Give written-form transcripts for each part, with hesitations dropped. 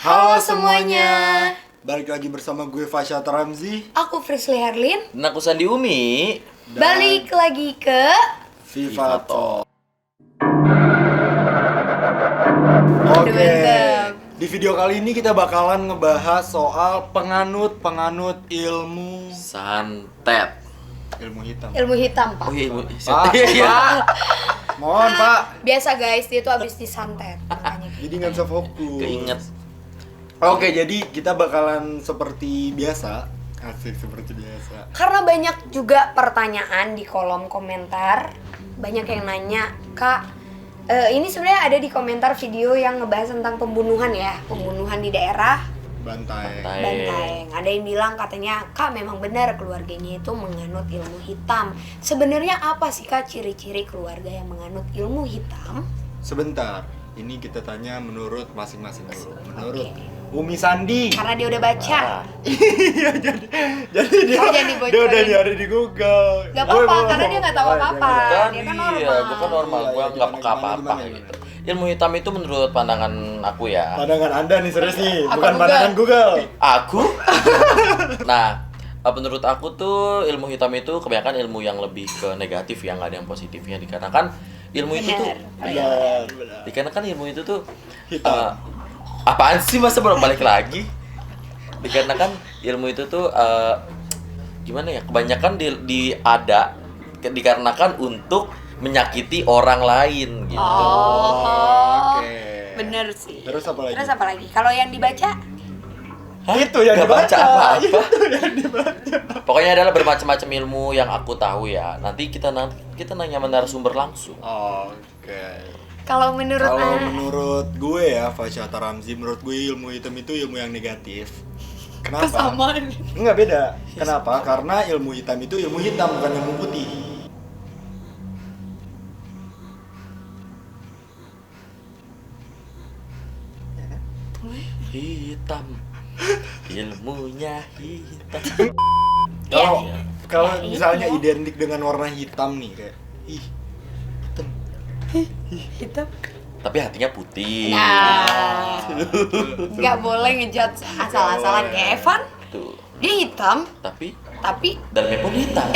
Halo semuanya. Balik lagi bersama gue Fasya Ramzi. Aku Frisly Herlin. Dan aku Sandi Umi. Balik lagi ke Viva Talk. Aduh, Oke. mantap. Di video kali ini kita bakalan ngebahas soal penganut ilmu Santet. hitam. ilmu hitam, Pak. Oh iya, Ibu. Pak, Iya. Pak. Mohon, Pak. Biasa guys, dia tuh habis disantet makanya. Jadi nggak bisa fokus. Keinget. Oke, jadi kita bakalan seperti biasa. Asik seperti biasa. Karena banyak juga pertanyaan di kolom komentar. Banyak yang nanya, "Kak, ini sebenarnya ada di komentar video yang ngebahas tentang pembunuhan ya, pembunuhan di daerah Bantai. Bantaeng. Ada yang bilang katanya, Kak memang benar keluarganya itu menganut ilmu hitam. Sebenarnya apa sih Kak ciri-ciri keluarga yang menganut ilmu hitam? Sebentar. Ini kita tanya menurut masing-masing dulu. Menurut Oke. Umi Sandi. Karena dia udah baca. Iya, jadi dia, Oh, jadi dia udah bocorin. nyari di Google. Gak apa-apa, karena dia gak tahu apa-apa. Kan Dia kan iya, normal. gue kan normal, Iya, gue iya, nggak gimana, peka apa-apa gimana, gitu. Ilmu hitam itu menurut pandangan aku ya. Pandangan Anda nih serius nih, Apa bukan Google? pandangan Google. Aku? Nah, menurut aku tuh ilmu hitam itu kebanyakan ilmu yang lebih ke negatif ya, nggak ada yang positifnya. Dikarenakan ilmu itu tuh, Benar. dikarenakan ilmu itu tuh Hitam. apaan sih, masa belum balik lagi? Dikarenakan ilmu itu tuh gimana ya, kebanyakan dikarenakan untuk menyakiti orang lain gitu. Oh, Oke. bener sih. Terus apa lagi? Terus apa lagi? Kalau yang dibaca? Hah? Itu yang Nggak dibaca. baca apa-apa. Itu yang dibaca. Pokoknya adalah bermacam-macam ilmu yang aku tahu ya. Nanti kita nanya sama narasumber langsung. Oke. Kalau menurut Kalau menurut gue ya, Fasya Ramzi, menurut gue ilmu hitam itu ilmu yang negatif. Kenapa? kesamaan. Enggak beda. Kenapa? Karena ilmu hitam itu ilmu hitam, bukan ilmu putih. Hitam. Ilmunya hitam. Kalau Iya. kalau Ya, misalnya iya. identik dengan warna hitam nih, kayak hitam. Hitam. Tapi hatinya putih. Nah, nggak boleh ngejudge asal-asalan boleh. kayak Evan. Tuh. Dia hitam, Tapi tapi dalamnya pun hitam.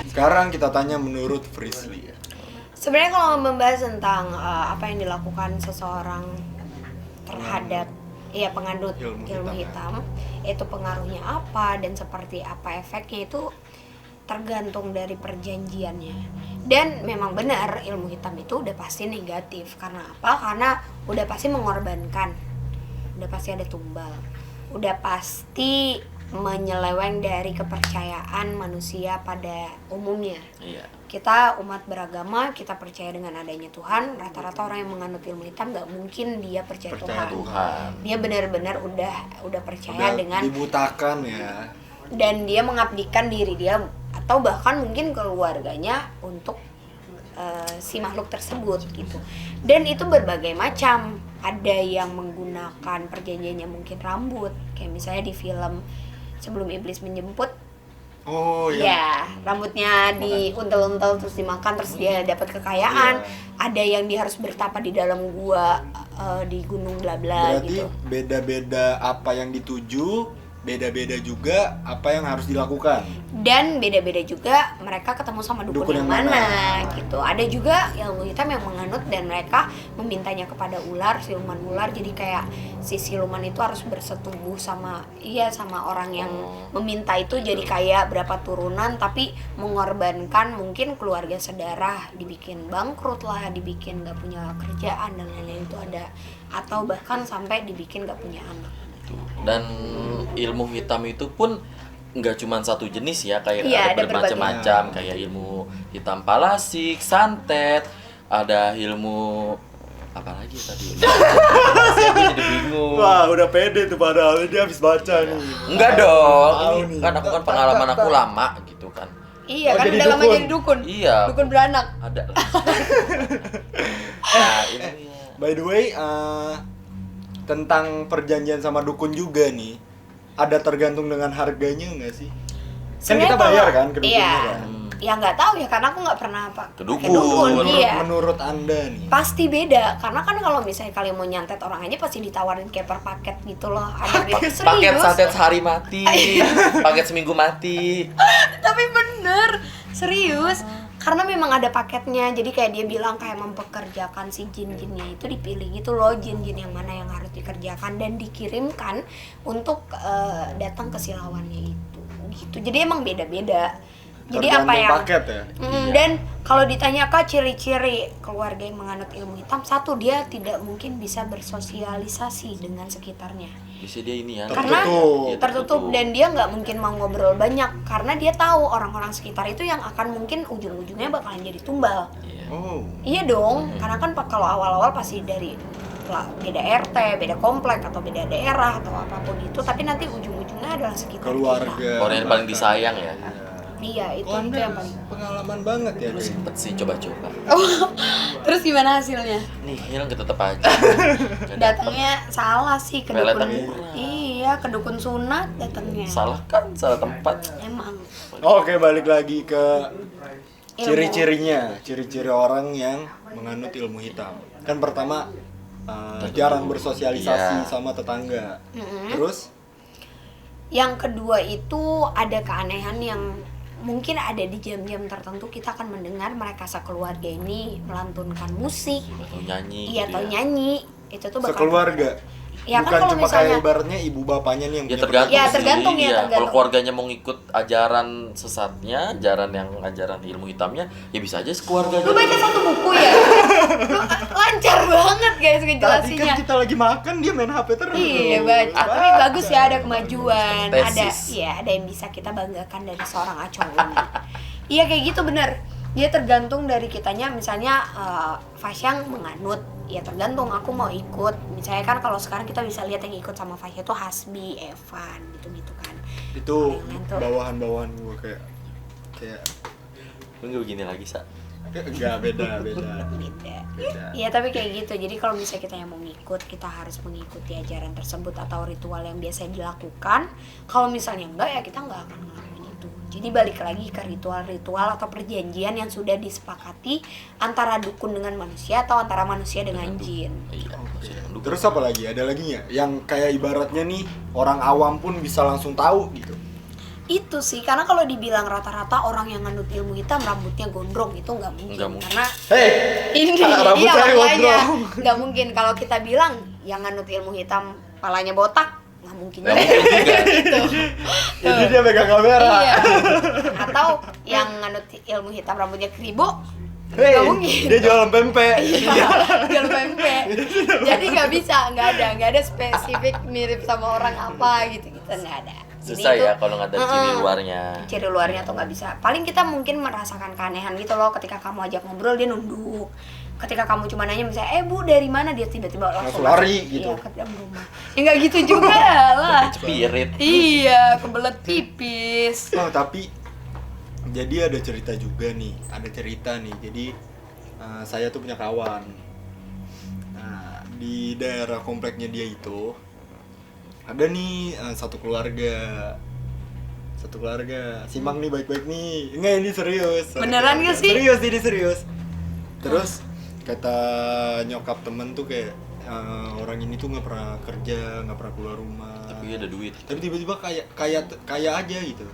Sekarang kita tanya menurut Frisly ya. sebenarnya kalau membahas tentang apa yang dilakukan seseorang terhadap penganut Ilmu ilmu hitam, hitam, itu pengaruhnya apa dan seperti apa efeknya itu tergantung dari perjanjiannya. Dan memang benar ilmu hitam itu udah pasti negatif. Karena apa? Karena udah pasti mengorbankan, udah pasti ada tumbal, udah pasti menyeleweng dari kepercayaan manusia pada umumnya. Iya. Kita umat beragama, kita percaya dengan adanya Tuhan. Rata-rata orang yang menganut ilmu hitam nggak mungkin dia percaya Tuhan. Tuhan. Dia benar-benar udah percaya Udah dengan, dibutakan ya. dan dia mengabdikan diri dia atau bahkan mungkin keluarganya untuk si makhluk tersebut gitu. Dan itu berbagai macam. Ada yang menggunakan perjanjiannya mungkin rambut, kayak misalnya di film Sebelum Iblis Menjemput. Oh iya. Ya, rambutnya diuntel-untel terus dimakan terus dia dapat kekayaan. Iya. Ada yang dia harus bertapa di dalam gua di gunung bla bla Berarti gitu. beda-beda apa yang dituju, beda-beda juga apa yang harus dilakukan. Dan beda-beda juga mereka ketemu sama dukun, Dukun yang yang mana gitu. Ada juga ilmu hitam yang menganut dan mereka memintanya kepada ular, siluman ular. Jadi kayak si siluman itu harus bersetubuh sama orang yang meminta itu, jadi kayak berapa turunan tapi mengorbankan mungkin keluarga sedarah, dibikin bangkrut lah, dibikin gak punya kerjaan dan lain-lain itu ada, atau bahkan sampai dibikin gak punya anak. Dan ilmu hitam itu pun nggak cuma satu jenis ya, kayak Iya, ada ada bermacam-macam, kayak ilmu hitam palasik, santet, ada ilmu apa lagi ya tadi? Aku jadi bingung. Wah, udah pede tuh padahal dia habis baca nih. Enggak dong, Tahu ini nih. kan aku kan pengalaman aku lama gitu kan. Iya Oh, kan jadi udah lama dukun. jadi dukun. Iya. Dukun beranak. Ada lah. Nah, ilmunya. By the way, tentang perjanjian sama dukun juga nih, ada tergantung dengan harganya nggak sih? Kan kita Sebenarnya bayar kalau- kan ke dukunnya iya. kan? Ya nggak tahu ya, karena aku nggak pernah pakai Kedukun. dukun. Iya. Menurut Anda nih. Pasti beda, karena kan kalau misalnya kalian mau nyantet orang aja pasti ditawarin kayak per paket gitu loh. Ada Paket serius. santet sehari mati, paket seminggu mati. Tapi bener, serius. Karena memang ada paketnya, jadi kayak dia bilang kayak mempekerjakan si jin-jinnya itu dipilih gitu loh, jin-jin yang mana yang harus dikerjakan dan dikirimkan untuk datang ke silawannya itu gitu. Jadi emang beda-beda. Jadi apa Tergantung yang paket ya. Dan kalau ditanya Kak ciri-ciri keluarga yang menganut ilmu hitam, satu, dia tidak mungkin bisa bersosialisasi dengan sekitarnya. Bisa dia ini ya. Karena Iya, tertutup dan dia nggak mungkin mau ngobrol banyak karena dia tahu orang-orang sekitar itu yang akan mungkin ujung-ujungnya bakalan jadi tumbal. Iya. Oh. Iya dong, karena kan kalau awal-awal pasti dari beda RT, beda komplek atau beda daerah atau apapun itu, tapi nanti ujung-ujungnya adalah sekitar Keluarga. kita. Orang yang paling disayang ya. Iya, itu Oh, itu Anda yang paling. pengalaman banget ya. Lu Dek. sempet sih coba-coba. Terus gimana hasilnya? Nih, hilang tetep aja. Datangnya salah sih ke Pelet dukun. akurat. Iya, ke dukun sunat datangnya. Salah kan, salah tempat. Emang. Oke, balik lagi ke Ilmu. ciri-cirinya, ciri-ciri orang yang menganut ilmu hitam. Kan pertama jarang bersosialisasi Iya. sama tetangga. Terus Yang kedua itu ada keanehan yang mungkin ada di jam-jam tertentu kita akan mendengar mereka sekeluarga ini melantunkan musik, Atau nyanyi. iya gitu atau ya. nyanyi, itu tuh bakal sekeluarga. Ya kan Bukan kalau cuma misalnya- kayak ibaratnya ibu bapaknya nih yang Ya punya tergantung Ya, sih. tergantung ya, Iya. tergantung. Kalau keluarganya mau ngikut ajaran sesatnya, ajaran ilmu hitamnya, ya bisa aja sekeluarga. Lu baca satu buku ya? Lu lancar banget guys Tadi ngejelasinnya. kan kita lagi makan dia main HP terus. Iya baca, tapi bagus ya ada kemajuan, ada Tesis. ya ada yang bisa kita banggakan dari seorang acong ini. Iya kayak gitu bener. Dia tergantung dari kitanya, misalnya Fasyang menganut, ya tergantung aku mau ikut. Misalnya kan kalau sekarang kita bisa lihat yang ikut sama Fasya itu Hasbi, Evan gitu-gitu kan. Itu Ngantuk. bawahan-bawahan gue kayak Lu nggak begini lagi, Sa. enggak beda. Beda. Beda. Iya tapi kayak gitu. Jadi kalau misalnya kita yang mau ngikut, kita harus mengikuti ajaran tersebut atau ritual yang biasa dilakukan. Kalau misalnya enggak ya kita nggak akan ngelakuin itu. Jadi balik lagi ke ritual-ritual atau perjanjian yang sudah disepakati antara dukun dengan manusia atau antara manusia dengan jin. Iya, maksudnya dengan dukun. Terus apa lagi? Ada lagi nggak? Yang kayak ibaratnya nih orang awam pun bisa langsung tahu gitu. Itu sih, karena kalau dibilang rata-rata orang yang nganut ilmu hitam rambutnya gondrong itu nggak mungkin. Nggak mungkin. Karena Hei, ini rambut iya saya makanya gondrong. nggak mungkin kalau kita bilang yang nganut ilmu hitam palanya botak nggak mungkin Nggak mungkin juga. Jadi dia pegang kamera. iya. Atau yang nganut ilmu hitam rambutnya keribo Hei, nggak mungkin. dia jualan pempek. Iya, jual pempek. Jadi nggak bisa, nggak ada spesifik mirip sama orang apa gitu nggak ada. Jadi Susah itu- ya kalau nggak ada ciri Heeh. luarnya. Ciri luarnya tuh nggak bisa. Paling kita mungkin merasakan keanehan gitu loh ketika kamu ajak ngobrol dia nunduk. Ketika kamu cuma nanya misalnya, Bu dari mana, dia tiba-tiba Langsung lari masuk, gitu. iya, ke dalam rumah. Ya nggak gitu juga lah. Spirit. Iya, kebelet pipis. Oh, tapi jadi ada cerita juga nih. Ada cerita nih. Jadi saya tuh punya kawan. Nah, di daerah kompleknya dia itu ada nih satu keluarga. Simak nih baik-baik nih. Enggak, ini serius. Satu Beneran keluarga. nggak sih? Serius, ini serius. Terus kata nyokap temen tuh kayak orang ini tuh nggak pernah kerja, nggak pernah keluar rumah. Tapi ada duit. Tapi tiba-tiba kaya aja gitu.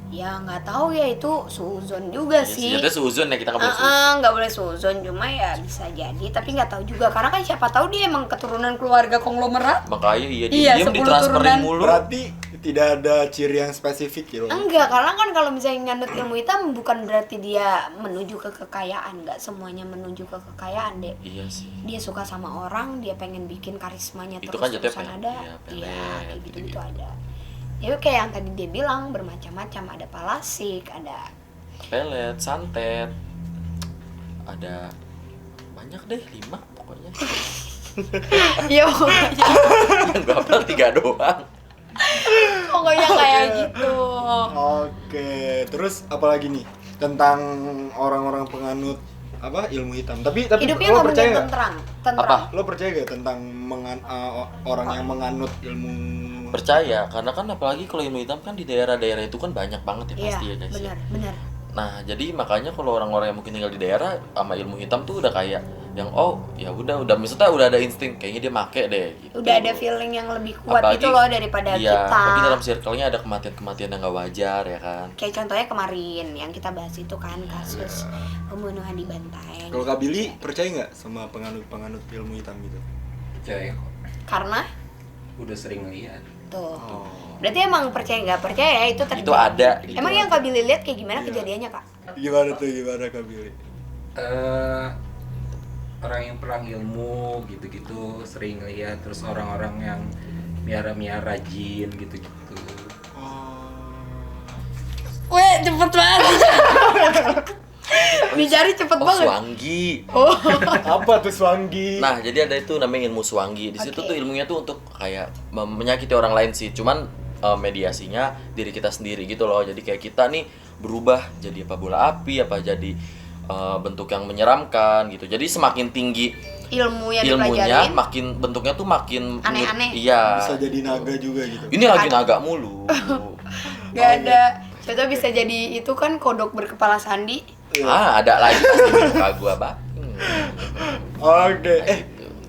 Ya nggak tahu ya, itu suzon juga Ya, sih. sejatinya seuzon ya, kita nggak boleh seuzon. Nggak boleh suzon, cuma ya bisa jadi. Tapi nggak tahu juga, karena kan siapa tahu dia emang keturunan keluarga konglomerat. Makanya iya, Iya, diam 10 ditransferin turunan. mulu. Berarti tidak ada ciri yang spesifik gitu. Enggak, karena kan kalau misalnya nganut ilmu hitam bukan berarti dia menuju ke kekayaan. Nggak semuanya menuju ke kekayaan, Dek. Iya sih. Dia suka sama orang, dia pengen bikin karismanya Itu kan jatuhnya terus-terusan pelet. ada. Iya, pelet, Iya, kayak gitu-gitu gitu-gitu. ada. Ya kayak yang tadi dia bilang, bermacam-macam. Ada palasik, ada Pelet, santet. Ada banyak deh, 5 pokoknya. ya pokoknya, Yang gue hafal 3 doang. pokoknya kayak gitu. Oke, terus apalagi nih tentang orang-orang penganut apa ilmu hitam? Tapi Hidupnya lo nggak percaya mungkin nggak? tentram. Apa? Lo percaya gak tentang orang yang menganut ilmu? Percaya, karena kan apalagi kalau ilmu hitam kan di daerah-daerah itu kan banyak banget ya Iya, pasti ya guys. benar, benar. Nah, jadi makanya kalau orang-orang yang mungkin tinggal di daerah sama ilmu hitam tuh udah kayak yang ya udah maksudnya udah ada insting kayaknya dia make deh gitu. Udah ada feeling yang lebih kuat Apalagi- gitu loh daripada iya, kita. apalagi dalam circle-nya ada kematian-kematian yang gak wajar ya kan. Kayak contohnya kemarin yang kita bahas itu kan kasus pembunuhan di Bantaeng. Kalau Kak Billy percaya nggak sama penganut ilmu hitam gitu? Percaya kok. Karena Udah sering lihat. tuh. Oh. Berarti emang percaya nggak percaya itu terjadi. Itu ada, itu Emang yang ada. Kak Billy lihat kayak gimana Iya. kejadiannya Kak? Gimana Kak Billy? Orang yang perang ilmu gitu-gitu sering lihat, terus orang-orang yang miara jin gitu-gitu. Weh cepet banget. Dicari cepet Oh, banget. Swanggi. Oh. Apa tuh Swanggi? Nah, jadi ada itu namanya ilmu Swanggi. Di situ Oke. tuh ilmunya tuh untuk kayak menyakiti orang lain sih. Cuman mediasinya diri kita sendiri gitu loh. Jadi kayak kita nih berubah jadi apa bola api, apa jadi bentuk yang menyeramkan gitu. Jadi semakin tinggi Ilmu yang ilmunya, dipelajarin. makin bentuknya tuh makin Aneh-aneh. Iya. Bisa jadi naga juga gitu. Ini lagi naga mulu. Gak ada. Contoh bisa jadi itu kan kodok berkepala sandi. Ada lagi pasti di muka gua, Bang. Oke.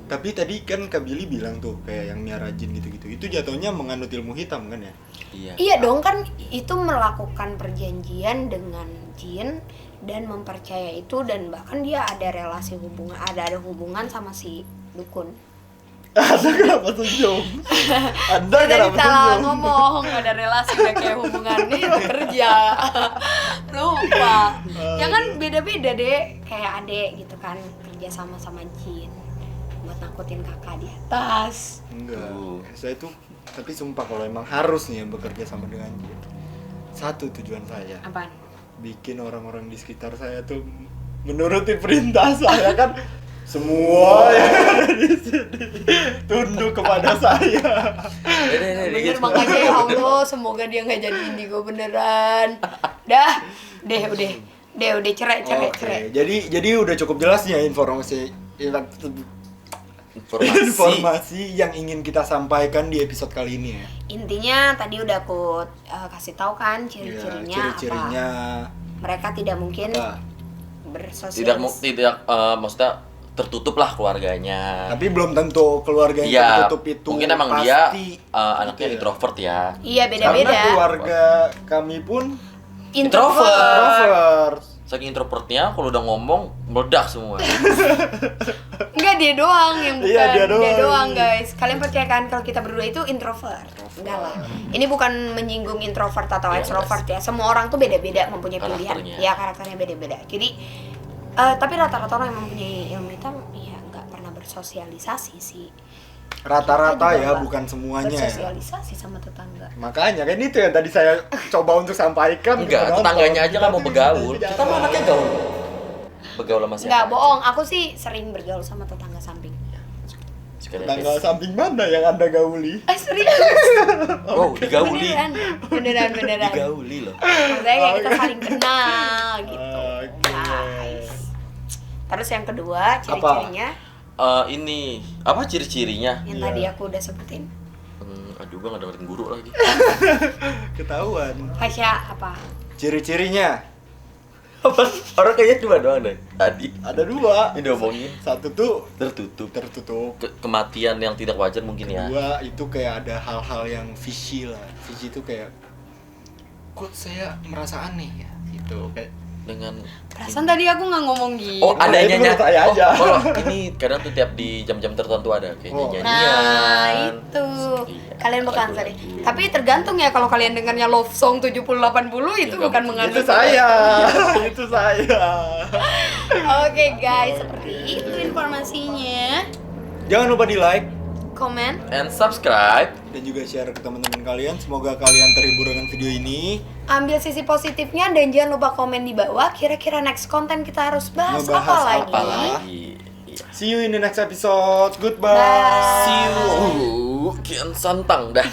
Tapi tadi kan Kak Billy bilang tuh kayak yang miara jin gitu-gitu. Itu jatuhnya menganut ilmu hitam kan ya? Iya. Iya dong kan itu melakukan perjanjian dengan jin dan mempercaya itu dan bahkan dia ada relasi hubungan ada hubungan sama si dukun. Ada kenapa senyum? Ada Jadi kenapa salah senyum? ngomong ada relasi udah kayak hubungannya itu kerja. Lupa. Ya kan beda-beda deh kayak adek gitu kan kerja sama jin buat nakutin kakak di atas. Enggak. Tuh. Saya tuh tapi sumpah kalau emang harus nih bekerja sama dengan jin. Satu tujuan saya. Apaan? Bikin orang-orang di sekitar saya tuh menuruti perintah saya kan semua yang ada di sini tunduk kepada saya. Bener makanya ya Allah semoga dia nggak jadi indigo beneran. Udah cerai. Oke, jadi udah cukup jelas ya informasi yang ingin kita sampaikan di episode kali ini ya. Intinya tadi udah aku kasih tahu kan Iya, ciri-cirinya ciri-cirinya apa. Mereka tidak mungkin apa? bersosialis. tidak maksudnya tertutup lah keluarganya. Tapi belum tentu keluarga yang Iya, tertutup itu mungkin emang pasti dia gitu anaknya ya. introvert ya. Iya Karena beda-beda. keluarga kami pun Introvert. introvert. Saking introvertnya kalau udah ngomong meledak semua. Enggak dia doang yang bukan. Iya, dia doang. Guys. Kalian percaya kan kalau kita berdua itu introvert? Enggak lah. Ini bukan menyinggung introvert atau Iya, extrovert ya. Semua orang tuh beda-beda mempunyai pilihan. Karakternya. Ya karakternya beda-beda. Jadi tapi rata-rata orang yang mempunyai ilmu hitam ya nggak pernah bersosialisasi sih. Rata-rata Kita juga ya, nggak bukan semuanya ya. bersosialisasi sama tetangga. Makanya kan itu yang tadi saya coba untuk sampaikan. Enggak, ke penonton. tetangganya aja nggak mau Tapi begaul. tidak Kita mah mau. anaknya gaul. Begaul sama siapa? Nggak aja. bohong, aku sih sering bergaul sama tetangga samping. Sekali Tetangga aja. samping mana yang Anda gauli? Serius? Wow, digauli. Beneran. Digauli loh. Maksudnya kayak kita saling kenal gitu. Oke. Guys. Terus yang kedua ciri-cirinya Ini apa ciri-cirinya? yang Iya. tadi aku udah sebutin. Aduh, gua nggak dengerin guru lagi. Ketahuan. Fasya apa? Ciri-cirinya Apa? Orang kayaknya cuma doang deh. Tadi ada dua. ini omongin Satu tuh tertutup. tertutup. Kematian yang tidak wajar mungkin ya. Dua itu kayak ada hal-hal yang fishy lah. Fishy itu kayak kok saya merasa aneh ya gitu kayak Dengan Perasaan tadi aku nggak ngomong gitu. Oh, ada itu menurut saya aja. Oh, ini kadang tuh tiap di jam-jam tertentu ada kayak Oh. nyanyian. Nah itu Iya, kalian bukan sering. lagu-lagu. Tapi tergantung ya kalau kalian dengarnya love song 70-80 itu Ya, bukan kamu- mengandung. itu saya. Itu saya. Oke guys, seperti itu informasinya. Jangan lupa di-like Komen. And subscribe. dan juga share ke teman-teman kalian. Semoga kalian terhibur dengan video ini. Ambil sisi positifnya dan jangan lupa komen di bawah. Kira-kira next konten kita harus bahas Ngebahas apa lagi? Apa lagi? Iya. See you in the next episode. Goodbye. Bye. See you. Kian santang dah.